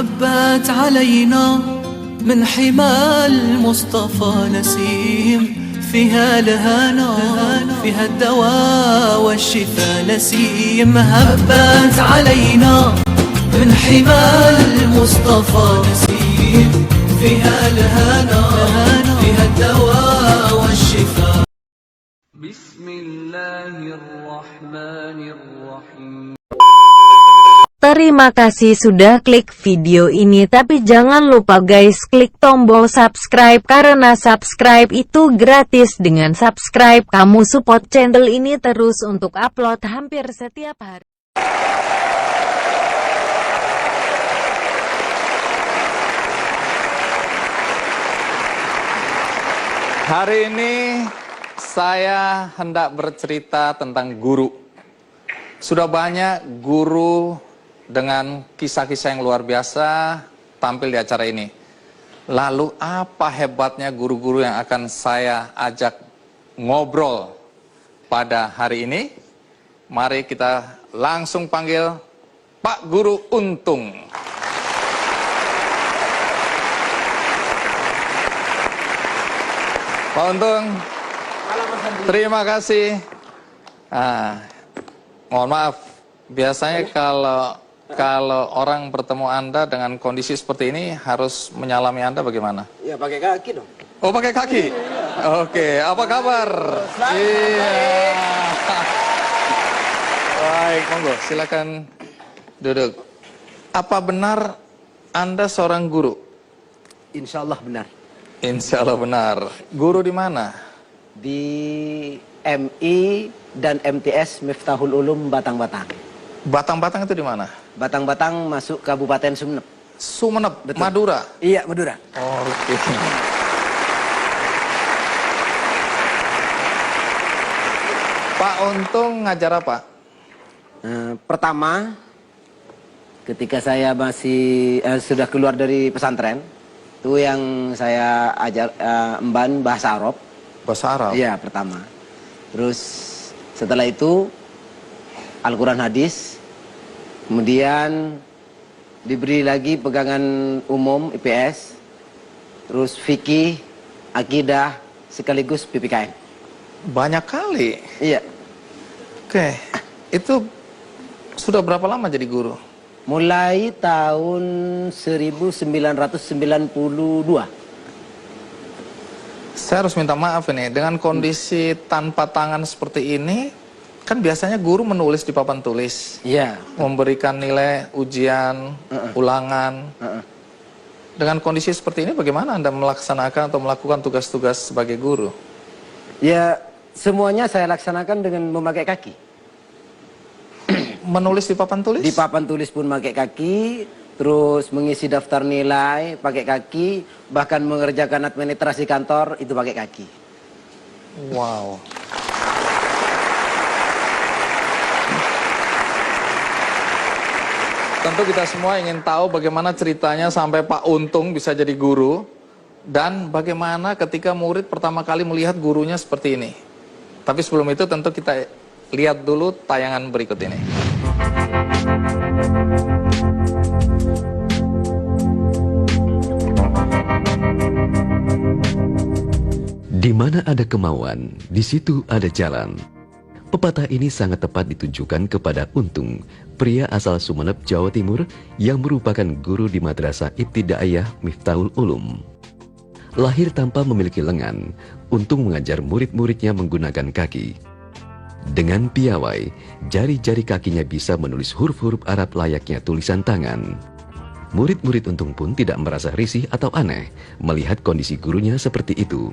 هبت علينا من حمى المصطفى نسيم، فيها الهنا فيها الدواء والشفاء نسيم. هبت علينا من حمى المصطفى نسيم، فيها الهنا فيها الدواء والشفاء. بسم الله الرحمن الرحيم. Terima kasih sudah klik video ini, tapi jangan lupa guys klik tombol subscribe karena subscribe itu gratis. Dengan subscribe kamu support channel ini terus untuk upload hampir setiap hari. Hari ini saya hendak bercerita tentang guru. Sudah banyak guru dengan kisah-kisah yang luar biasa tampil di acara ini. Lalu apa hebatnya guru-guru yang akan saya ajak ngobrol pada hari ini? Mari kita langsung panggil Pak Guru Untung. Pak Untung, terima kasih. Mohon maaf, biasanya kalau orang bertemu Anda dengan kondisi seperti ini harus menyalami Anda bagaimana? Ya pakai kaki dong. Oh, pakai kaki? Oke, apa kabar? Iya. Baik, monggo, silakan duduk. Apa benar Anda seorang guru? Insya Allah benar. Insya Allah benar. Guru di mana? Di MI dan MTS Miftahul Ulum Batang-Batang. Batang-Batang itu di mana? Batang-Batang masuk Kabupaten Sumeneb. Sumeneb, Betul. Madura? Iya, Madura. Oh, oke. Pak Untung ngajar apa? Pertama, ketika saya masih sudah keluar dari pesantren, itu yang saya ajar emban bahasa Arab. Bahasa Arab? Iya, pertama. Terus setelah itu Al-Quran hadis, kemudian diberi lagi pegangan umum IPS, terus fikih, akidah, sekaligus PPKM. Banyak kali. Iya. Oke, itu sudah berapa lama jadi guru? Mulai tahun 1992. Saya harus minta maaf ini, dengan kondisi tanpa tangan seperti ini, kan biasanya guru menulis di papan tulis, Iya. memberikan nilai ujian, ulangan. Dengan kondisi seperti ini, bagaimana Anda melaksanakan atau melakukan tugas-tugas sebagai guru? Ya, semuanya saya laksanakan dengan memakai kaki. Menulis di papan tulis? Di papan tulis pun pakai kaki, terus mengisi daftar nilai pakai kaki, bahkan mengerjakan administrasi kantor itu pakai kaki. Wow. Tentu kita semua ingin tahu bagaimana ceritanya sampai Pak Untung bisa jadi guru, dan bagaimana ketika murid pertama kali melihat gurunya seperti ini. Tapi sebelum itu tentu kita lihat dulu tayangan berikut ini. Di mana ada kemauan, di situ ada jalan. Pepatah ini sangat tepat ditujukan kepada Untung, pria asal Sumeneb, Jawa Timur yang merupakan guru di Madrasah Ibtidaiyah Miftahul Ulum. Lahir tanpa memiliki lengan, Untung mengajar murid-muridnya menggunakan kaki. Dengan piawai, jari-jari kakinya bisa menulis huruf-huruf Arab layaknya tulisan tangan. Murid-murid Untung pun tidak merasa risih atau aneh melihat kondisi gurunya seperti itu.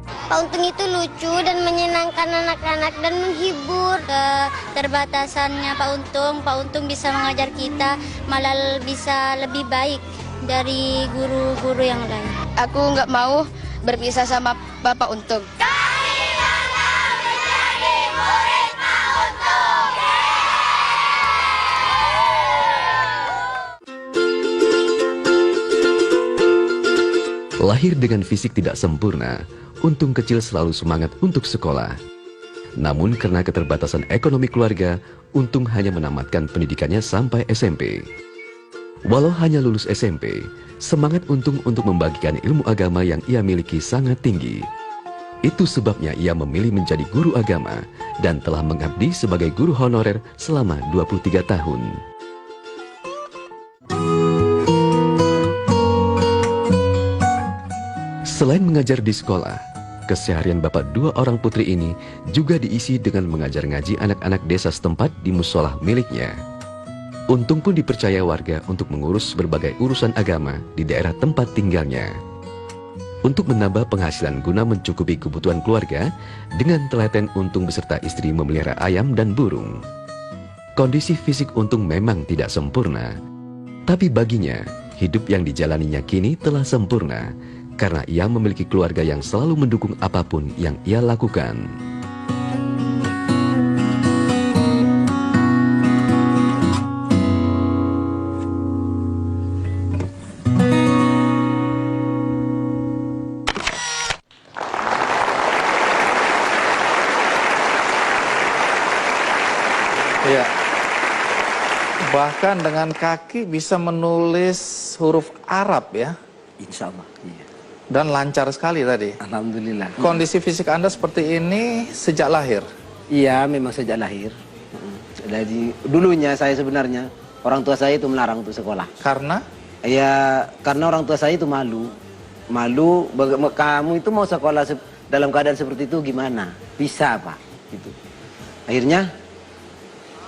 Pak Untung itu lucu dan menyenangkan anak-anak dan menghibur. Keterbatasannya Pak Untung bisa mengajar kita malah bisa lebih baik dari guru-guru yang lain. Aku nggak mau berpisah sama Bapak Untung. Lahir dengan fisik tidak sempurna, Untung kecil selalu semangat untuk sekolah. Namun karena keterbatasan ekonomi keluarga, Untung hanya menamatkan pendidikannya sampai SMP. Walau hanya lulus SMP, semangat Untung untuk membagikan ilmu agama yang ia miliki sangat tinggi. Itu sebabnya ia memilih menjadi guru agama dan telah mengabdi sebagai guru honorer selama 23 tahun. Selain mengajar di sekolah, keseharian bapak dua orang putri ini juga diisi dengan mengajar ngaji anak-anak desa setempat di musola miliknya. Untung pun dipercaya warga untuk mengurus berbagai urusan agama di daerah tempat tinggalnya. Untuk menambah penghasilan guna mencukupi kebutuhan keluarga, dengan telaten Untung beserta istri memelihara ayam dan burung. Kondisi fisik Untung memang tidak sempurna, tapi baginya, hidup yang dijalaninya kini telah sempurna, karena ia memiliki keluarga yang selalu mendukung apapun yang ia lakukan. Ya, bahkan dengan kaki bisa menulis huruf Arab ya, Insya Allah. Iya. dan lancar sekali tadi. Alhamdulillah. Kondisi fisik Anda seperti ini sejak lahir? Iya, memang sejak lahir. Jadi dulunya saya sebenarnya orang tua saya itu melarang untuk sekolah. Karena? Ya karena orang tua saya itu malu. Kamu itu mau sekolah dalam keadaan seperti itu gimana? Bisa apa? Gitu. Akhirnya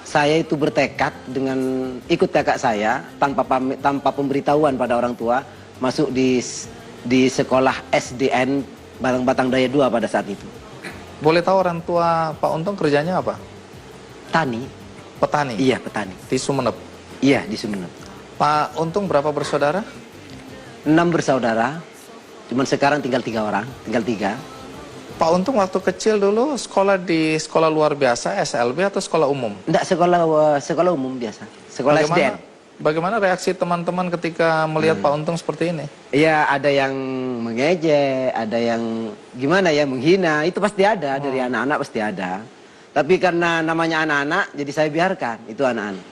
saya itu bertekad dengan ikut kakak saya tanpa pemberitahuan pada orang tua masuk di sekolah SDN Batang Daya 2 pada saat itu. Boleh tahu orang tua Pak Untung kerjanya apa? Tani. Petani? Iya, petani. Di Sumeneb? Iya, di Sumeneb. Pak Untung berapa bersaudara? 6 bersaudara. Cuman sekarang tinggal 3 orang, tinggal 3. Pak Untung waktu kecil dulu sekolah di sekolah luar biasa, SLB atau sekolah umum? Enggak, sekolah umum biasa. Sekolah SDN. Bagaimana reaksi teman-teman ketika melihat Pak Untung seperti ini? Iya, ada yang mengejek, ada yang gimana ya, menghina. Itu pasti ada, dari anak-anak pasti ada. Tapi karena namanya anak-anak, jadi saya biarkan itu anak-anak.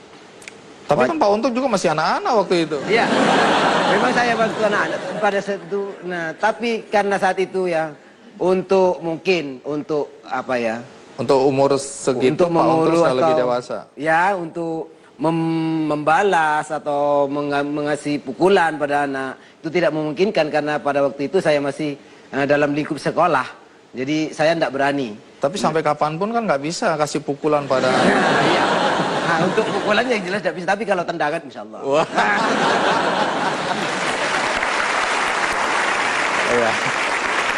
Tapi kan Pak Untung juga masih anak-anak waktu itu. Iya, memang saya bantu anak-anak pada saat itu. Nah, tapi karena saat itu ya, untuk apa ya? Untuk umur segitu untuk Pak Untung sudah lebih atau- dewasa. Ya, untuk membalas atau mengasih pukulan pada anak itu tidak memungkinkan karena pada waktu itu saya masih dalam lingkup sekolah. Jadi saya tidak berani. Tapi sampai kapanpun kan nggak bisa kasih pukulan pada... Iya. Nah, untuk pukulannya yang jelas tidak bisa. Tapi kalau tendangan insya Allah. Wah. Iya.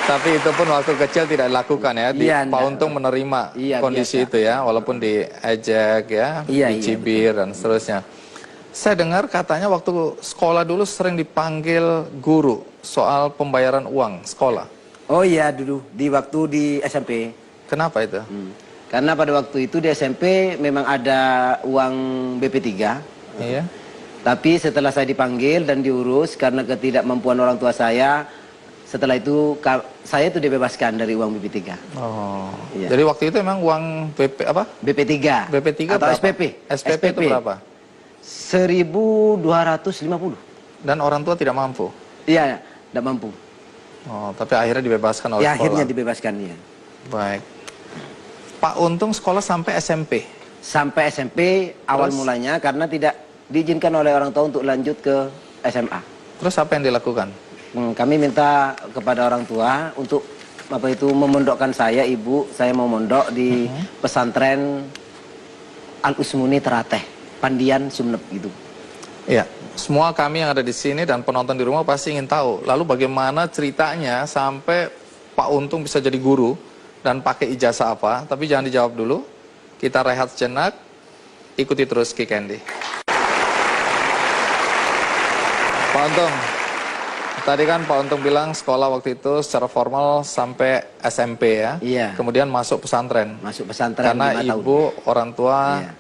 Tapi itu pun waktu kecil tidak dilakukan ya. Iya, Pak Untung menerima kondisi biasa. itu ya, walaupun diejek ya, dicibir dan seterusnya. Saya dengar katanya waktu sekolah dulu sering dipanggil guru soal pembayaran uang sekolah. Oh iya, dulu di waktu di SMP. Kenapa itu? Karena pada waktu itu di SMP memang ada uang BP3. Iya. Tapi setelah saya dipanggil dan diurus karena ketidakmampuan orang tua saya, setelah itu saya itu dibebaskan dari uang BP3. Oh. Iya. Jadi waktu itu memang uang BP apa? BP3. BP3 atau berapa? SPP. SPP itu berapa? 1.250. Dan orang tua tidak mampu. Iya, tidak mampu. Oh, tapi akhirnya dibebaskan oleh Ya, sekolah. akhirnya dibebaskan ya. Baik. Pak Untung sekolah sampai SMP. Sampai SMP awal Terus? mulanya karena tidak diizinkan oleh orang tua untuk lanjut ke SMA. Terus apa yang dilakukan? Kami minta kepada orang tua untuk memondokkan saya, ibu, saya mau mondok di pesantren Al Usmuni Terateh, Pandian, Sumeneb gitu. Iya, semua kami yang ada di sini dan penonton di rumah pasti ingin tahu. Lalu bagaimana ceritanya sampai Pak Untung bisa jadi guru dan pakai ijazah apa? Tapi jangan dijawab dulu. Kita rehat sejenak. Ikuti terus Ki Candy. Pak Untung, tadi kan Pak Untung bilang sekolah waktu itu secara formal sampai SMP ya. Iya. Kemudian masuk pesantren. Masuk pesantren Karena 5 tahun. ibu, orang tua, Iya.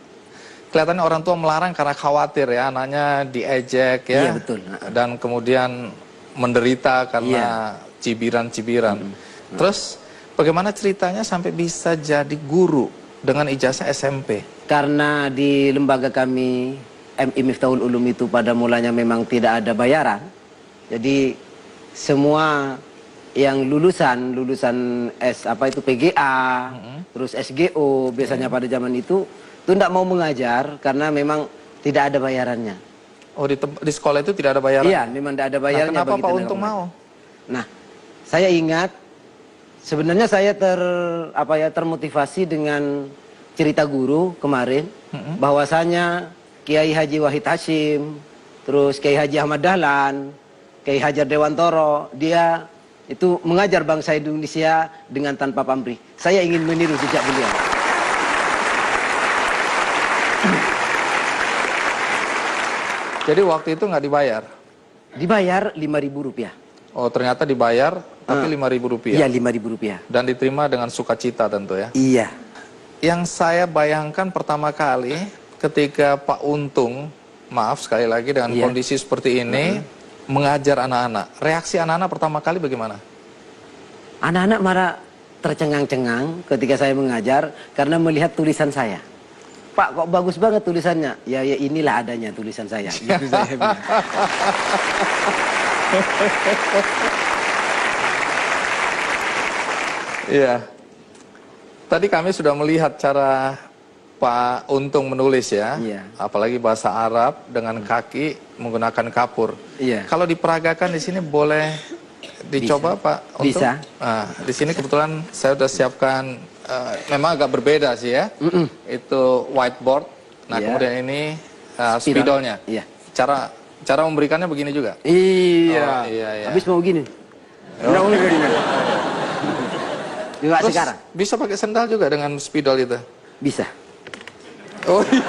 kelihatannya orang tua melarang karena khawatir ya anaknya diejek ya. Iya, betul. Dan kemudian menderita karena cibiran-cibiran. Terus bagaimana ceritanya sampai bisa jadi guru dengan ijazah SMP? Karena di lembaga kami MI Miftahul Ulum itu pada mulanya memang tidak ada bayaran. Jadi semua yang lulusan PGA, terus SGO biasanya pada zaman itu tidak mau mengajar karena memang tidak ada bayarannya. Oh, di sekolah itu tidak ada bayaran? Iya, memang tidak ada bayarannya. Nah, kenapa bagi Pak tenaga Untung pengajar. mau? Nah, saya ingat sebenarnya saya termotivasi dengan cerita guru kemarin bahwasanya Kiai Haji Wahid Hashim, terus Kiai Haji Ahmad Dahlan, Kiai Hajar Dewantoro, dia itu mengajar bangsa Indonesia dengan tanpa pamrih. Saya ingin meniru jejak beliau. Jadi waktu itu nggak dibayar? Dibayar Rp5.000. Oh, ternyata dibayar, tapi Rp5.000? Iya, Rp5.000. Dan diterima dengan sukacita tentu ya? Iya. Yang saya bayangkan pertama kali ketika Pak Untung, maaf sekali lagi dengan kondisi seperti ini, mengajar anak-anak. Reaksi anak-anak pertama kali bagaimana? Anak-anak marah tercengang-cengang ketika saya mengajar karena melihat tulisan saya. Pak, kok bagus banget tulisannya? Ya inilah adanya tulisan saya. Gitu saya bilang. Iya. Tadi kami sudah melihat cara Pak Untung menulis ya. Iya. Apalagi bahasa Arab dengan kaki menggunakan kapur. Iya. Kalau diperagakan di sini boleh dicoba Pak Untung? Bisa. Nah, di sini kebetulan saya sudah siapkan, memang agak berbeda sih ya. Itu whiteboard. Nah, Iya. kemudian ini spidolnya. Iya. Cara memberikannya begini juga. Iya. Oh, iya. Habis mau gini. Tidak boleh gini. Juga Terus sekarang. bisa pakai sendal juga dengan spidol itu? Bisa. Oh iya.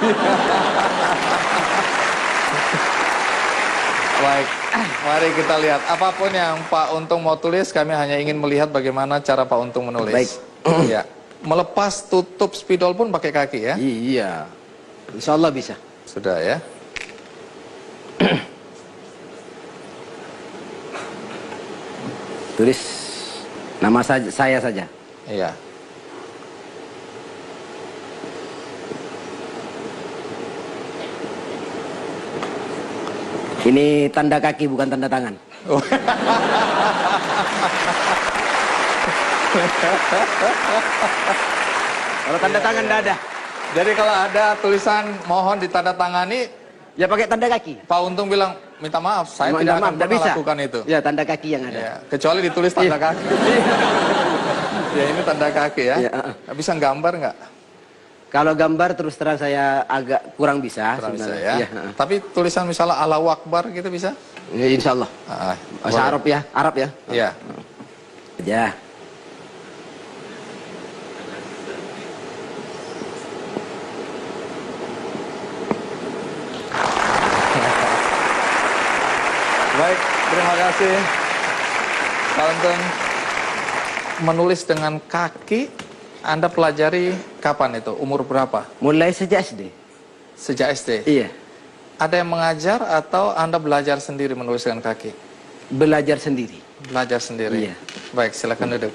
Baik, mari kita lihat. Apapun yang Pak Untung mau tulis, kami hanya ingin melihat bagaimana cara Pak Untung menulis. Baik. Ya. Melepas tutup spidol pun pakai kaki ya? Iya. Insya Allah bisa. Sudah ya. Tulis nama saya saja. Iya. Ini tanda kaki bukan tanda tangan. Kalau tanda tangan tidak ada. Jadi kalau ada tulisan mohon ditandatangani, Ya pakai tanda kaki. Pak Untung bilang minta maaf, saya Mohon tidak maaf, akan tidak pernah bisa. lakukan itu. Ya tanda kaki yang ada. Ya, kecuali ditulis tanda kaki. Ya ini tanda kaki ya. Ya, Bisa gambar nggak? Kalau gambar terus terang saya agak kurang bisa. Kurang bisa sebenarnya. ya. Tapi tulisan misalnya Allahu Akbar gitu bisa? Ya, insya Allah. Bahasa boleh. Arab ya, Arab ya. Iya. Ya. Baik, terima kasih. Pak Untung, menulis dengan kaki, Anda pelajari kapan itu? Umur berapa? Mulai sejak SD. Sejak SD? Iya. Ada yang mengajar atau Anda belajar sendiri menulis dengan kaki? Belajar sendiri. Belajar sendiri? Iya. Baik, silakan duduk.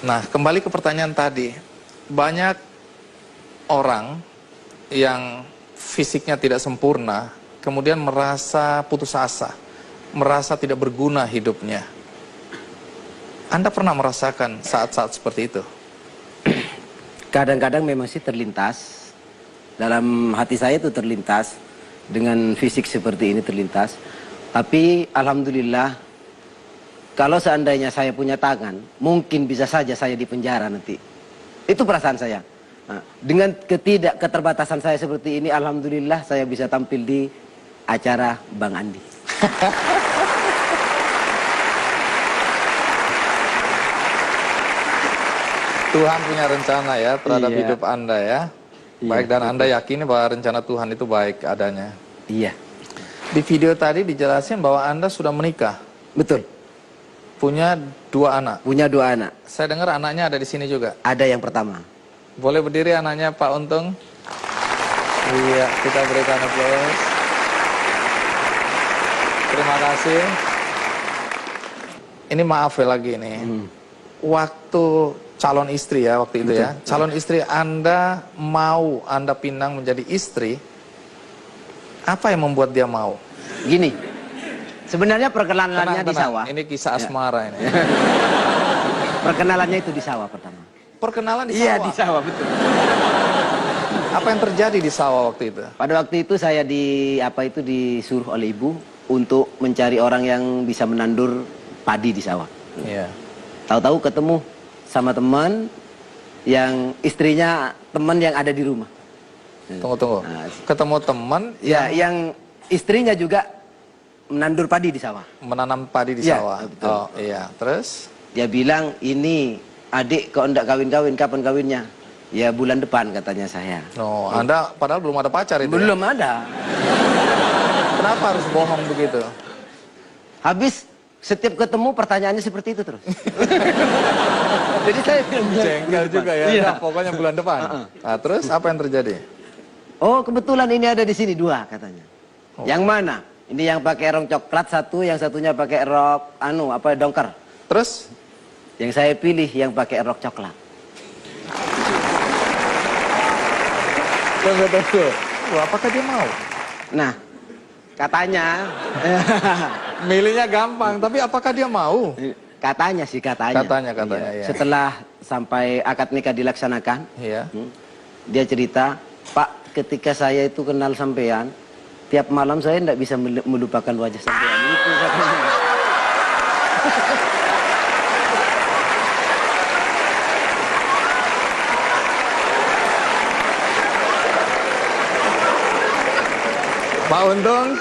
Nah, kembali ke pertanyaan tadi. Banyak orang yang fisiknya tidak sempurna, kemudian merasa putus asa, merasa tidak berguna hidupnya. Anda pernah merasakan saat-saat seperti itu? Kadang-kadang memang sih terlintas. Dalam hati saya itu terlintas. Dengan fisik seperti ini terlintas. Tapi Alhamdulillah, kalau seandainya saya punya tangan, mungkin bisa saja saya di penjara nanti. Itu perasaan saya. Nah, dengan keterbatasan saya seperti ini, Alhamdulillah saya bisa tampil di acara Bang Andi. Tuhan punya rencana ya terhadap Iya. hidup Anda ya. Iya, Baik, dan betul. Anda yakini bahwa rencana Tuhan itu baik adanya. Iya, Di video tadi dijelasin bahwa Anda sudah menikah, betul. punya 2 anak. Punya 2 anak. Saya dengar anaknya ada di sini juga. Ada yang pertama. Boleh berdiri anaknya Pak Untung? Iya, kita berikan aplaus. Terima kasih. Ini maaf ya lagi nih. Waktu calon istri ya waktu itu ya. Calon istri Anda mau Anda pinang menjadi istri, Apa yang membuat dia mau? Gini, sebenarnya perkenalannya di sawah. Ini kisah asmara ini. Perkenalannya itu di sawah pertama. Perkenalan di sawah? Iya, di sawah, betul. Apa yang terjadi di sawah waktu itu? Pada waktu itu saya disuruh oleh ibu untuk mencari orang yang bisa menandur padi di sawah. Iya. Tahu-tahu ketemu sama teman yang istrinya teman yang ada di rumah. Tunggu. Nah, Ketemu teman ya, yang istrinya juga menandur padi di sawah. menanam padi di Iya, sawah. betul. Oh iya, terus? Dia bilang, ini adik kok enggak kawin-kawin, kapan kawinnya? Ya bulan depan katanya saya. No, Anda padahal belum ada pacar itu. Belum Ya? ada. Kenapa harus bohong begitu? Habis setiap ketemu pertanyaannya seperti itu terus. Jadi saya bilang Jengkel juga ya. Iya. Nah, pokoknya bulan depan. Nah, terus apa yang terjadi? Oh, kebetulan ini ada di sini 2 katanya. Yang mana? Ini yang pakai rok coklat satu, yang satunya pakai rok dongker. Terus? Yang saya pilih yang pakai rok coklat. Tunggu. Apakah dia mau? Nah, katanya Milihnya gampang, tapi apakah dia mau? katanya. Katanya, Iya. ya. Setelah sampai akad nikah dilaksanakan, Iya. dia cerita, Pak, ketika saya itu kenal sampean, tiap malam saya tidak bisa melupakan wajah sampean. Itu katanya. Pak Untung,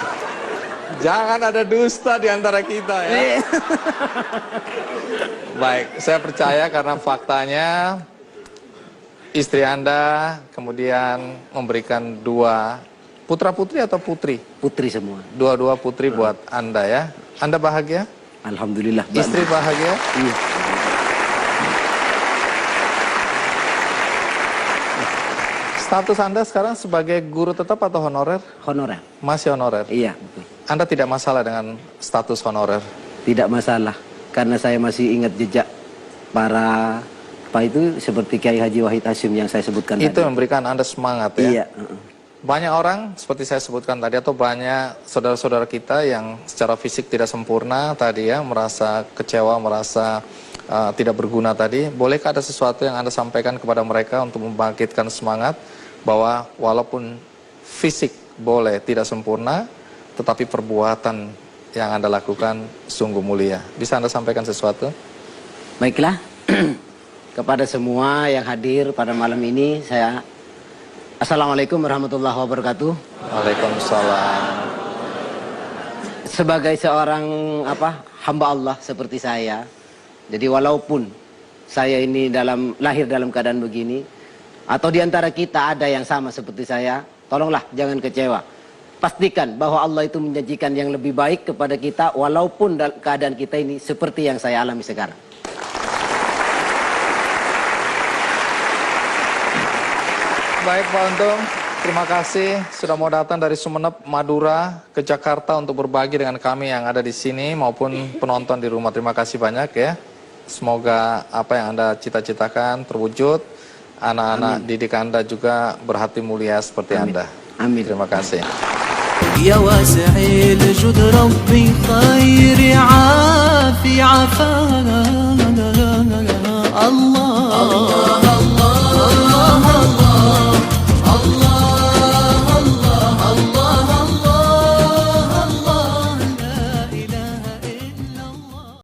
jangan ada dusta di antara kita ya. Baik, saya percaya karena faktanya istri Anda kemudian memberikan 2 putra-putri atau putri? Putri semua. 2 putri buat Anda ya. Anda bahagia? Alhamdulillah. Istri bahagia? Iya. Status Anda sekarang sebagai guru tetap atau honorer? Honorer. Masih honorer? Iya, betul. Anda tidak masalah dengan status honorer? Tidak masalah, karena saya masih ingat jejak para itu seperti Kiai Haji Wahid Hasyim yang saya sebutkan Itu tadi. memberikan Anda semangat ya? Iya. Banyak orang seperti saya sebutkan tadi atau banyak saudara-saudara kita yang secara fisik tidak sempurna tadi ya, merasa kecewa, merasa tidak berguna tadi. Bolehkah ada sesuatu yang Anda sampaikan kepada mereka untuk membangkitkan semangat bahwa walaupun fisik boleh tidak sempurna, tetapi perbuatan yang Anda lakukan sungguh mulia. Bisa Anda sampaikan sesuatu? Baiklah, kepada semua yang hadir pada malam ini, saya Assalamualaikum warahmatullahi wabarakatuh. Waalaikumsalam. Sebagai seorang hamba Allah seperti saya, jadi walaupun saya ini lahir dalam keadaan begini, atau di antara kita ada yang sama seperti saya, tolonglah jangan kecewa. Pastikan bahwa Allah itu menjanjikan yang lebih baik kepada kita walaupun keadaan kita ini seperti yang saya alami sekarang. Baik Pak Untung, terima kasih sudah mau datang dari Sumeneb, Madura ke Jakarta untuk berbagi dengan kami yang ada di sini maupun penonton di rumah. Terima kasih banyak ya. Semoga apa yang Anda cita-citakan terwujud. Anak-anak didik Anda juga berhati mulia seperti Anda. Amin. Terima kasih. يا واسع الجود ربي خير عافي عفاك